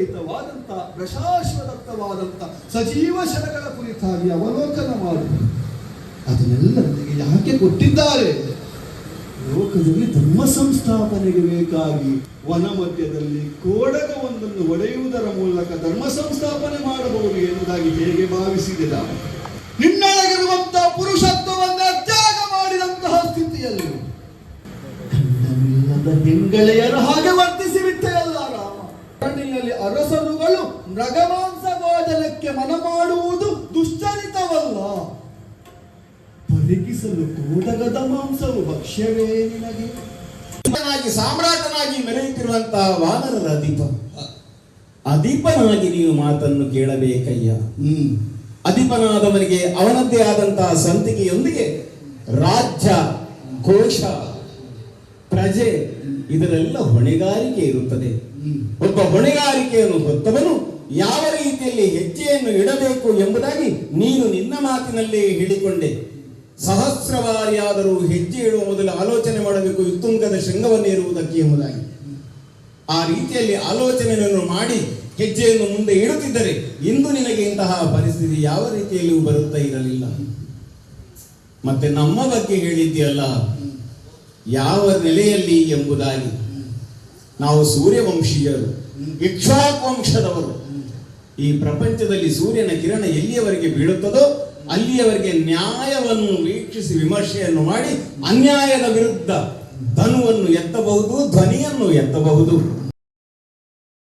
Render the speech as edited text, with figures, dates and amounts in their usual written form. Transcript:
ರಹಿತವಾದಂಥ ಪ್ರಶಾಶ್ವತವಾದಂಥ ಸಜೀವ ಶರಗಳ ಕುರಿತಾಗಿ ಅವಲೋಕನ ಮಾಡು. ಅದನ್ನೆಲ್ಲ ನನಗೆ ಯಾಕೆ ಕೊಟ್ಟಿದ್ದಾರೆ? ಲೋಕದಲ್ಲಿ ಧರ್ಮ ಸಂಸ್ಥಾಪನೆಗೆ ಬೇಕಾಗಿ ವನ ಮಧ್ಯದಲ್ಲಿ ಕೋಡಗವೊಂದನ್ನು ಒಡೆಯುವುದರ ಮೂಲಕ ಧರ್ಮ ಸಂಸ್ಥಾಪನೆ ಮಾಡಬಹುದು ಎನ್ನುವುದಾಗಿ ಹೇಗೆ ಭಾವಿಸಿದೆ ನಾನು? ನಿನ್ನೊಳಗಿರುವಂತಹ ಪುರುಷತ್ವವನ್ನು ತ್ಯಾಗ ಮಾಡಿದಂತಹ ಸ್ಥಿತಿಯಲ್ಲಿ ಗಂಡನಿಲ್ಲದ ಹೆಂಗಳೆಯರ ಹಾಗೆ ವರ್ತಿಸಿ ಬಿಟ್ಟೆಯಲ್ಲ ರಾಮ. ಕಣ್ಣಿನಲ್ಲಿ ಅರಸರುಗಳು ಮೃಗಮಾಂಸ ಭೋಜನಕ್ಕೆ ಮನ ಮಾಡುವುದು ದುಶ್ಚರಿತವಲ್ಲ. ಬದುಕಿಸಲು ಕೋಡಗದ ಮಾಂಸವು ಭಕ್ಷ್ಯವೇ ನಿನಗೆ? ಸಾಮ್ರಾಟನಾಗಿ ಮೆರೆಯುತ್ತಿರುವಂತಹ ವಾನರರ ಅಧಿಪನಾಗಿ ನೀವು ಮಾತನ್ನು ಕೇಳಬೇಕಯ್ಯ. ಅಧಿಪನಾದವನಿಗೆ ಅವನದ್ದೇ ಆದಂತಹ ಸಂತಿಕೆಯೊಂದಿಗೆ ರಾಜ್ಯ, ಕೋಶ, ಪ್ರಜೆ ಇದರೆಲ್ಲ ಹೊಣೆಗಾರಿಕೆ ಇರುತ್ತದೆ. ಒಬ್ಬ ಹೊಣೆಗಾರಿಕೆಯನ್ನು ಹೊತ್ತವನು ಯಾವ ರೀತಿಯಲ್ಲಿ ಹೆಜ್ಜೆಯನ್ನು ಇಡಬೇಕು ಎಂಬುದಾಗಿ ನೀನು ನಿನ್ನ ಮಾತಿನಲ್ಲೇ ಹೇಳಿಕೊಂಡೆ. ಸಹಸ್ರವಾರಿಯಾದರೂ ಹೆಜ್ಜೆ ಇಡುವ ಮೊದಲು ಆಲೋಚನೆ ಮಾಡಬೇಕು ಉತ್ತುಂಗದ ಶೃಂಗವನ್ನೇರುವುದಕ್ಕೆ ಎಂಬುದಾಗಿ. ಆ ರೀತಿಯಲ್ಲಿ ಆಲೋಚನೆಯನ್ನು ಮಾಡಿ ಹೆಜ್ಜೆಯನ್ನು ಮುಂದೆ ಇಡುತ್ತಿದ್ದರೆ ಇಂದು ನಿನಗೆ ಇಂತಹ ಪರಿಸ್ಥಿತಿ ಯಾವ ರೀತಿಯಲ್ಲಿಯೂ ಬರುತ್ತಾ ಇರಲಿಲ್ಲ. ಮತ್ತೆ ನಮ್ಮ ಬಗ್ಗೆ ಹೇಳಿದ್ಯಲ್ಲ ಯಾವ ನೆಲೆಯಲ್ಲಿ ಎಂಬುದಾಗಿ. ನಾವು ಸೂರ್ಯವಂಶೀಯರು, ಇಕ್ಷ್ವಾಕು ವಂಶದವರು. ಈ ಪ್ರಪಂಚದಲ್ಲಿ ಸೂರ್ಯನ ಕಿರಣ ಎಲ್ಲಿಯವರೆಗೆ ಬೀಳುತ್ತದೋ ಅಲ್ಲಿಯವರೆಗೆ ನ್ಯಾಯವನ್ನು ವೀಕ್ಷಿಸಿ ವಿಮರ್ಶೆಯನ್ನು ಮಾಡಿ ಅನ್ಯಾಯದ ವಿರುದ್ಧ ಧನುವನ್ನು ಎತ್ತಬಹುದು, ಧ್ವನಿಯನ್ನು ಎತ್ತಬಹುದು.